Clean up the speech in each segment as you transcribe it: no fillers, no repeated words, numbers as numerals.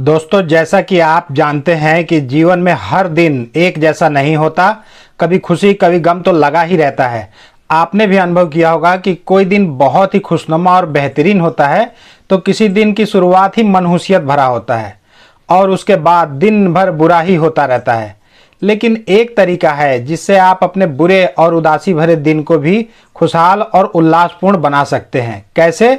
दोस्तों, जैसा कि आप जानते हैं कि जीवन में हर दिन एक जैसा नहीं होता। कभी खुशी कभी गम तो लगा ही रहता है। आपने भी अनुभव किया होगा कि कोई दिन बहुत ही खुशनुमा और बेहतरीन होता है तो किसी दिन की शुरुआत ही मनहूसियत भरा होता है और उसके बाद दिन भर बुरा ही होता रहता है। लेकिन एक तरीका है जिससे आप अपने बुरे और उदासी भरे दिन को भी खुशहाल और उल्लासपूर्ण बना सकते हैं। कैसे?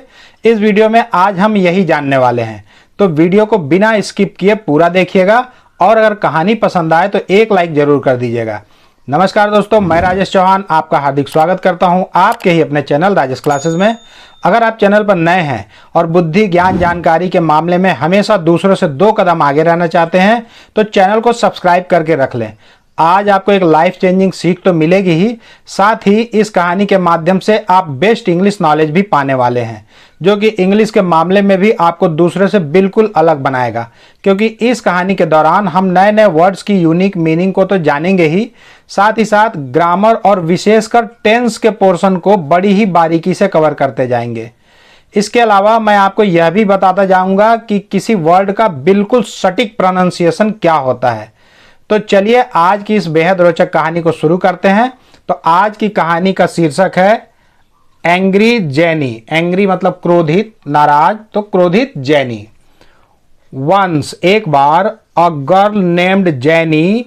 इस वीडियो में आज हम यही जानने वाले हैं, तो वीडियो को बिना स्किप किए पूरा देखिएगा और अगर कहानी पसंद आए तो एक लाइक जरूर कर दीजिएगा। नमस्कार दोस्तों, मैं राजेश चौहान आपका हार्दिक स्वागत करता हूं आपके ही अपने चैनल राजेश क्लासेस में। अगर आप चैनल पर नए हैं और बुद्धि ज्ञान जानकारी के मामले में हमेशा दूसरों से 2 कदम आगे रहना चाहते हैं तो चैनल को सब्सक्राइब करके रख लें। आज आपको एक लाइफ चेंजिंग सीख तो मिलेगी ही, साथ ही इस कहानी के माध्यम से आप बेस्ट इंग्लिश नॉलेज भी पाने वाले हैं, जो कि इंग्लिश के मामले में भी आपको दूसरे से बिल्कुल अलग बनाएगा। क्योंकि इस कहानी के दौरान हम नए नए वर्ड्स की यूनिक मीनिंग को तो जानेंगे ही साथ ग्रामर और विशेषकर टेंस के पोर्शन को बड़ी ही बारीकी से कवर करते जाएंगे। इसके अलावा मैं आपको यह भी बताता जाऊंगा कि किसी वर्ड का बिल्कुल सटीक प्रोनाउंसिएशन क्या होता है। तो चलिए आज की इस बेहद रोचक कहानी को शुरू करते हैं। तो आज की कहानी का शीर्षक है एंग्री जैनी। एंग्री मतलब क्रोधित, नाराज, तो क्रोधित जैनी। वंस एक बार a girl named Jenny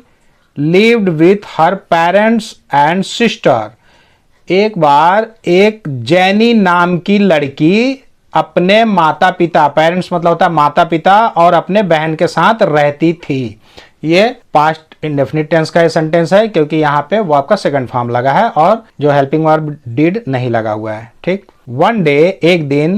lived with her parents and sister. एक बार एक जैनी नाम की लड़की अपने माता पिता, पेरेंट्स मतलब होता है माता पिता, और अपने बहन के साथ रहती थी। ये पास्ट इंडेफिनिट टेंस का ये सेंटेंस है क्योंकि यहाँ पे वर्ब का सेकंड फॉर्म लगा है और जो हेल्पिंग वर्ब डिड नहीं लगा हुआ है। ठीक। वन डे एक दिन,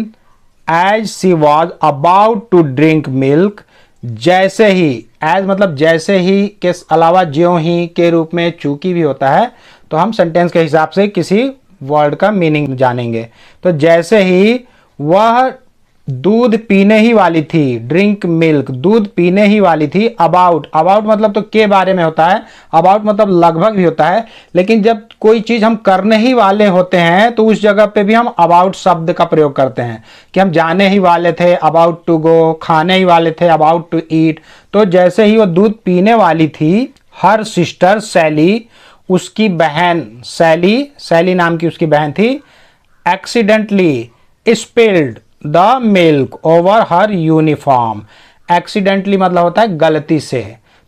as she was about to drink milk, जैसे ही, एज मतलब जैसे ही के अलावा ज्यों ही के रूप में चूंकि भी होता है, तो हम सेंटेंस के हिसाब से किसी वर्ड का मीनिंग जानेंगे। तो जैसे ही वह दूध पीने ही वाली थी, ड्रिंक मिल्क, दूध पीने ही वाली थी। अबाउट, अबाउट मतलब तो के बारे में होता है, अबाउट मतलब लगभग भी होता है, लेकिन जब कोई चीज हम करने ही वाले होते हैं तो उस जगह पे भी हम अबाउट शब्द का प्रयोग करते हैं कि हम जाने ही वाले थे, अबाउट टू गो, खाने ही वाले थे, अबाउट टू ईट। तो जैसे ही वो दूध पीने वाली थी, हर सिस्टर सैली, उसकी बहन सैली, सैली नाम की उसकी बहन थी, accidentally spilled the milk over her uniform. Accidentally मतलब होता है गलती से,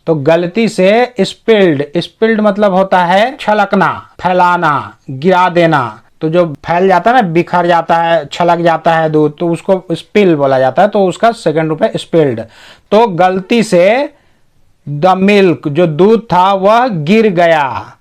तो गलती से स्पिल्ड, स्पिल्ड मतलब होता है छलकना, फैलाना, गिरा देना। तो जो फैल जाता है ना, बिखर जाता है, छलक जाता है दूध, तो उसको स्पिल बोला जाता है, तो उसका सेकंड रूप है स्पिल्ड। तो गलती से द मिल्क, जो दूध था वह गिर गया,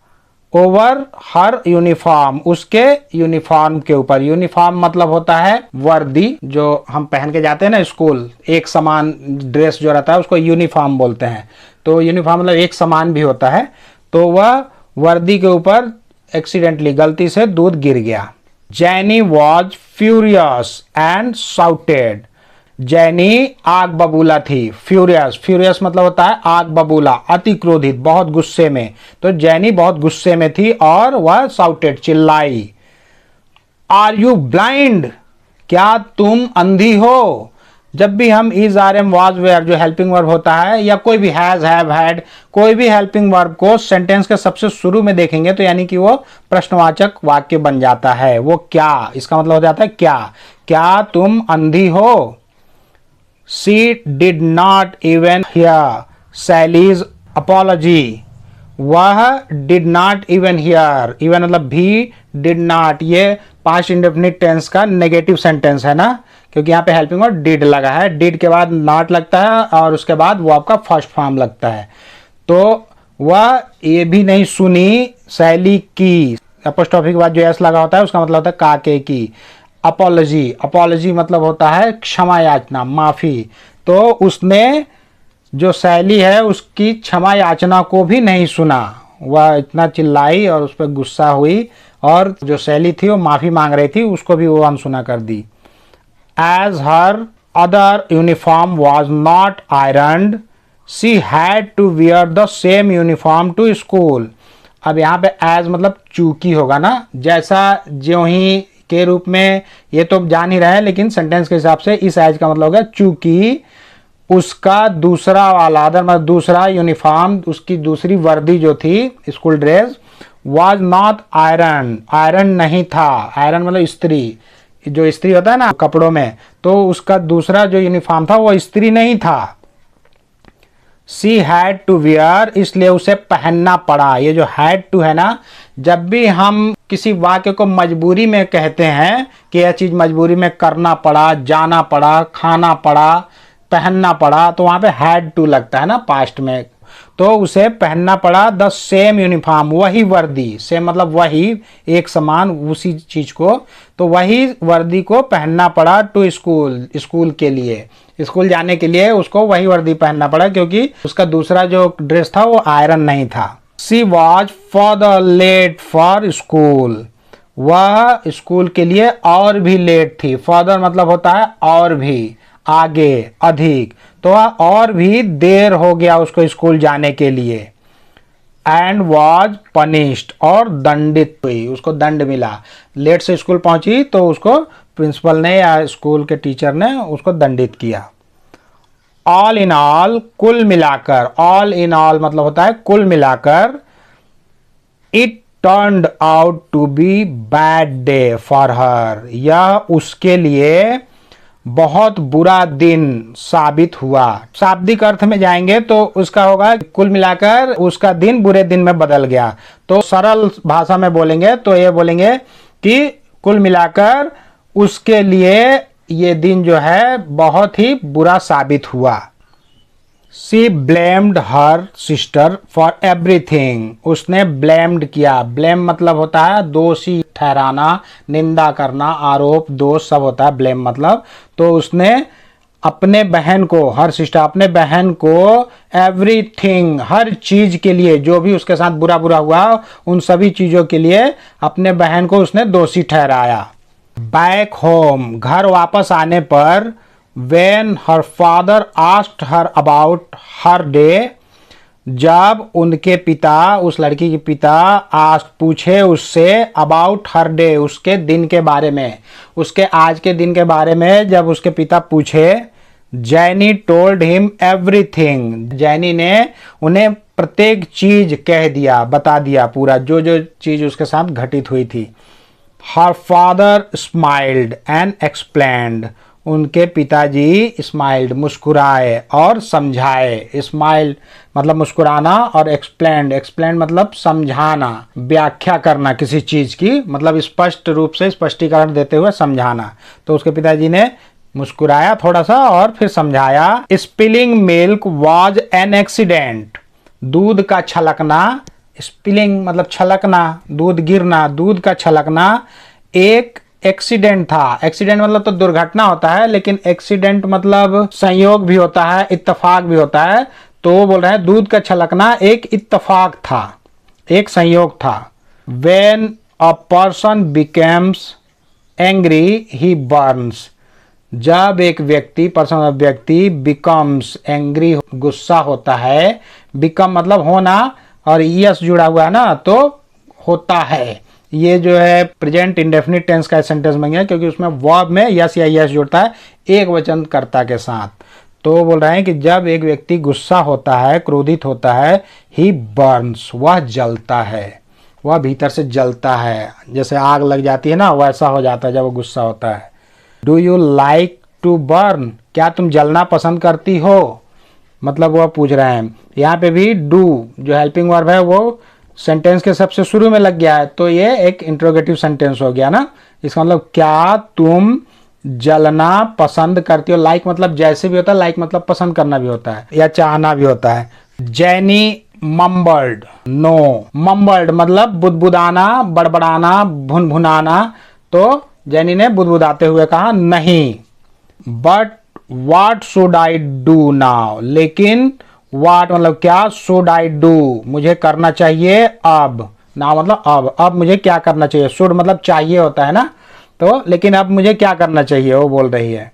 ओवर हर यूनिफॉर्म, उसके यूनिफॉर्म के ऊपर। यूनिफॉर्म मतलब होता है वर्दी, जो हम पहन के जाते हैं ना स्कूल, एक समान ड्रेस जो रहता है उसको यूनिफॉर्म बोलते हैं। तो यूनिफॉर्म मतलब एक समान भी होता है। तो वह वर्दी के ऊपर एक्सीडेंटली, गलती से दूध गिर गया। जैनी वॉज फ्यूरियस एंड शाउटेड। जैनी आग बबूला थी। फ्यूरियस, फ्यूरियस मतलब होता है आग बबूला, अति क्रोधित, बहुत गुस्से में। तो जैनी बहुत गुस्से में थी और वह शाउटेड, चिल्लाई। आर यू ब्लाइंड, क्या तुम अंधी हो? जब भी हम is, are, am, was, were जो हेल्पिंग वर्ब होता है, या कोई भी हैज, हैव, हैड, कोई भी हेल्पिंग वर्ब को सेंटेंस के सबसे शुरू में देखेंगे तो यानी कि वो प्रश्नवाचक वाक्य बन जाता है। वो क्या, इसका मतलब हो जाता है क्या तुम अंधी हो? She did not even hear Sally's apology. वह did not even hear, even मतलब भी, did not, ये पास्ट इंडेफिनिट टेंस का नेगेटिव सेंटेंस है ना, क्योंकि यहाँ पे हेल्पिंग वर्ब डिड लगा है। डिड के बाद नॉट लगता है और उसके बाद वो आपका फर्स्ट फॉर्म लगता है। तो वह ये भी नहीं सुनी सैली की, अपोस्ट्रोफी के बाद जो एस लगा होता है उसका मतलब होता है काके की। अपॉलॉजी, अपॉलॉजी मतलब होता है क्षमा याचना, माफी। तो उसने, जो सैली है, उसकी क्षमा याचना को भी नहीं सुना। वह इतना चिल्लाई और उस पर गुस्सा हुई और जो सैली थी वो माफी मांग रही थी, उसको भी वो अनसुना कर दी। As her other uniform was not ironed, she had to wear the same uniform to school. अब यहाँ पे एज मतलब चूंकि होगा ना, जैसा, ज्यों ही के रूप में, ये तो जान ही रहे हैं, लेकिन सेंटेंस के हिसाब से इस एज का मतलब होगा चूंकि उसका दूसरा वाला अदर मतलब दूसरा यूनिफॉर्म, उसकी दूसरी वर्दी जो थी school dress, was not iron, iron नहीं था। आयरन मतलब इस्त्री, जो इस्त्री होता है ना कपड़ों में, तो उसका दूसरा जो यूनिफॉर्म था वो इस्त्री नहीं था। शी हैड टू वियर, इसलिए उसे पहनना पड़ा। ये जो हैड टू है ना, जब भी हम किसी वाक्य को मजबूरी में कहते हैं कि यह चीज मजबूरी में करना पड़ा, जाना पड़ा, खाना पड़ा, पहनना पड़ा, तो वहां पे हैड टू लगता है ना पास्ट में, तो उसे पहनना पड़ा द सेम यूनिफॉर्म, वही वर्दी, सेम मतलब वही, एक समान, उसी चीज को, तो वही वर्दी को पहनना पड़ा टू स्कूल, स्कूल के लिए, स्कूल जाने के लिए उसको वही वर्दी पहनना पड़ा क्योंकि उसका दूसरा जो ड्रेस था वो आयरन नहीं था। She was for late for school, वह स्कूल के लिए और भी लेट थी। फर्दर मतलब होता है और भी, आगे, अधिक, तो और भी देर हो गया उसको स्कूल जाने के लिए। एंड वॉज पनिश्ड, और दंडित हुई, उसको दंड मिला। लेट से स्कूल पहुंची तो उसको प्रिंसिपल ने या स्कूल के टीचर ने उसको दंडित किया। ऑल इन ऑल, कुल मिलाकर, ऑल इन ऑल मतलब होता है कुल मिलाकर, it turned out to be bad day for her, यह उसके लिए बहुत बुरा दिन साबित हुआ। शाब्दिक अर्थ में जाएंगे तो उसका होगा कुल मिलाकर उसका दिन बुरे दिन में बदल गया। तो सरल भाषा में बोलेंगे तो ये बोलेंगे कि कुल मिलाकर उसके लिए ये दिन जो है बहुत ही बुरा साबित हुआ। She blamed her sister for everything, उसने ब्लेम्ड किया। ब्लेम मतलब होता है दोषी ठहराना, निंदा करना, आरोप, दोष सब होता है ब्लेम मतलब। तो उसने अपने बहन को, हर सिस्टर अपने बहन को, एवरीथिंग हर चीज के लिए, जो भी उसके साथ बुरा बुरा हुआ उन सभी चीजों के लिए अपने बहन को उसने दोषी ठहराया। बैक होम, घर वापस आने पर, when her father asked her about her day, जब उनके पिता, उस लड़की के पिता आज पूछे उससे अबाउट हर डे, उसके दिन के बारे में, उसके आज के दिन के बारे में जब उसके पिता पूछे, जैनी टोल्ड हिम एवरीथिंग, जैनी ने उन्हें प्रत्येक चीज कह दिया, बता दिया पूरा, जो जो चीज उसके साथ घटित हुई थी। Her father smiled and explained, उनके पिताजी स्माइल्ड मुस्कुराए और समझाए। स्माइल्ड मतलब मुस्कुराना और एक्सप्लेन्ड, एक्सप्लेन्ड मतलब समझाना, व्याख्या करना किसी चीज की, मतलब स्पष्ट रूप से स्पष्टीकरण देते हुए समझाना। तो उसके पिताजी ने मुस्कुराया थोड़ा सा और फिर समझाया। Spilling milk was an accident, दूध का छलकना, स्पिलिंग मतलब छलकना, दूध गिरना, दूध का छलकना एक एक्सीडेंट था। एक्सीडेंट मतलब तो दुर्घटना होता है, लेकिन एक्सीडेंट मतलब संयोग भी होता है, इत्तेफाक भी होता है। तो वो बोल रहे हैं दूध का छलकना एक इत्तेफाक था, एक संयोग था। When a person becomes angry he burns, जब एक व्यक्ति, पर्सन व्यक्ति, becomes angry गुस्सा होता है, become मतलब होना और यस जुड़ा हुआ है ना, तो होता है। ये जो है प्रेजेंट इंडेफिनिट टेंस का सेंटेंस बन गया क्योंकि उसमें वर्ब में यस या यस जुड़ता है एक वचन कर्ता के साथ। तो बोल रहे हैं कि जब एक व्यक्ति गुस्सा होता है, क्रोधित होता है, ही बर्न्स, वह जलता है, वह भीतर से जलता है, जैसे आग लग जाती है ना, वैसा हो जाता है जब वो गुस्सा होता है। Do you like to burn, क्या तुम जलना पसंद करती हो, मतलब वह पूछ रहे हैं। यहाँ पे भी डू जो हेल्पिंग वर्ब है वो सेंटेंस के सबसे शुरू में लग गया है, तो ये एक इंट्रोगेटिव सेंटेंस हो गया ना। इसका मतलब क्या तुम जलना पसंद करती हो। लाइक मतलब जैसे भी होता है, लाइक मतलब पसंद करना भी होता है या चाहना भी होता है। जैनी मम्बल्ड, नो, मम्बल्ड मतलब बुदबुदाना, बड़बड़ाना, भुनभुनाना। तो जैनी ने बुदबुदाते हुए कहा नहीं। But what should I do now, लेकिन वाट मतलब क्या, शुड आई डू मुझे करना चाहिए अब, ना मतलब अब मुझे क्या करना चाहिए। शुड मतलब चाहिए होता है ना, तो लेकिन अब मुझे क्या करना चाहिए वो बोल रही है।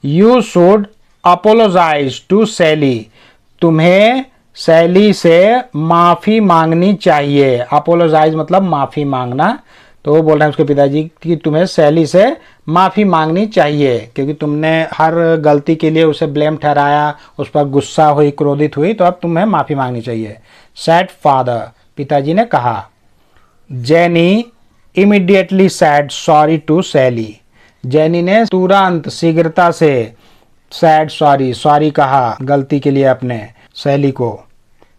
यू शुड अपोलोजाइज टू सैली, तुम्हें सैली से माफी मांगनी चाहिए। अपोलोजाइज मतलब माफी मांगना, तो वो बोल रहे हैं उसके पिताजी कि तुम्हें सैली से माफ़ी मांगनी चाहिए, क्योंकि तुमने हर गलती के लिए उसे ब्लेम ठहराया, उस पर गुस्सा हुई, क्रोधित हुई, तो अब तुम्हें माफ़ी मांगनी चाहिए। सैड फादर, पिताजी ने कहा। Jenny immediately said sorry to Sally, Jenny ने तुरंत शीघ्रता से सैड सॉरी कहा गलती के लिए अपने सैली को।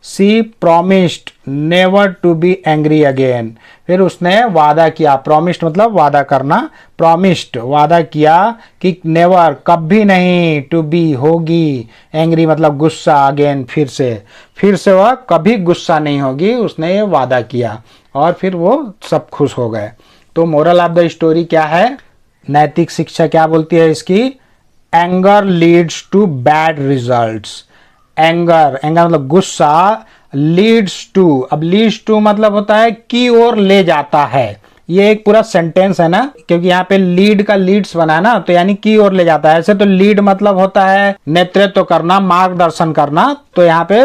She promised never to be angry again, फिर उसने वादा किया, प्रोमिस्ड मतलब वादा करना, प्रोमिस्ड वादा किया कि नेवर कभी नहीं, टू बी होगी, एंग्री मतलब गुस्सा, अगेन फिर से वह कभी गुस्सा नहीं होगी, उसने ये वादा किया और फिर वो सब खुश हो गए। तो मोरल ऑफ द स्टोरी क्या है, नैतिक शिक्षा क्या बोलती है इसकी, anger leads to bad results. Anger मतलब गुस्सा, लीड्स टू, अब लीड्स टू मतलब होता है की ओर ले जाता है, ये एक पूरा सेंटेंस है ना, क्योंकि यहाँ पे लीड का लीड्स बना है ना, तो यानी की ओर ले जाता है। ऐसे तो लीड मतलब होता है नेतृत्व करना, मार्गदर्शन करना, तो यहाँ पे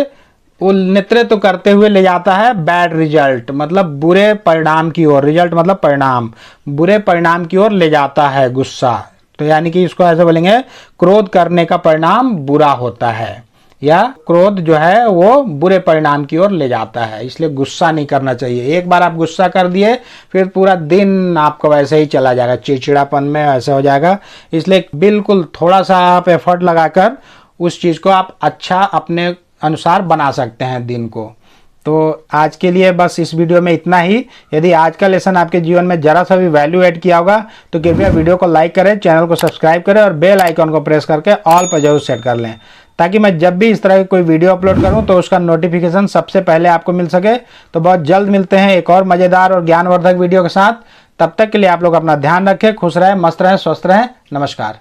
वो नेतृत्व करते हुए ले जाता है बैड रिजल्ट मतलब बुरे परिणाम की ओर, रिजल्ट मतलब परिणाम, बुरे परिणाम की ओर ले जाता है गुस्सा। तो यानी कि इसको ऐसे बोलेंगे, क्रोध करने का परिणाम बुरा होता है, या क्रोध जो है वो बुरे परिणाम की ओर ले जाता है, इसलिए गुस्सा नहीं करना चाहिए। एक बार आप गुस्सा कर दिए फिर पूरा दिन आपका वैसे ही चला जाएगा, चिड़चिड़ापन में ऐसे हो जाएगा। इसलिए बिल्कुल थोड़ा सा आप एफर्ट लगाकर उस चीज़ को आप अच्छा अपने अनुसार बना सकते हैं दिन को। तो आज के लिए बस इस वीडियो में इतना ही। यदि आज का लेसन आपके जीवन में जरा सा भी वैल्यू ऐड किया होगा तो कृपया वीडियो को लाइक करें, चैनल को सब्सक्राइब करें और बेल आइकन को प्रेस करके ऑल पर जरूर सेट कर लें, ताकि मैं जब भी इस तरह की कोई वीडियो अपलोड करूं तो उसका नोटिफिकेशन सबसे पहले आपको मिल सके। तो बहुत जल्द मिलते हैं एक और मज़ेदार और ज्ञानवर्धक वीडियो के साथ। तब तक के लिए आप लोग अपना ध्यान रखें, खुश रहें, मस्त रहें, स्वस्थ रहें। नमस्कार।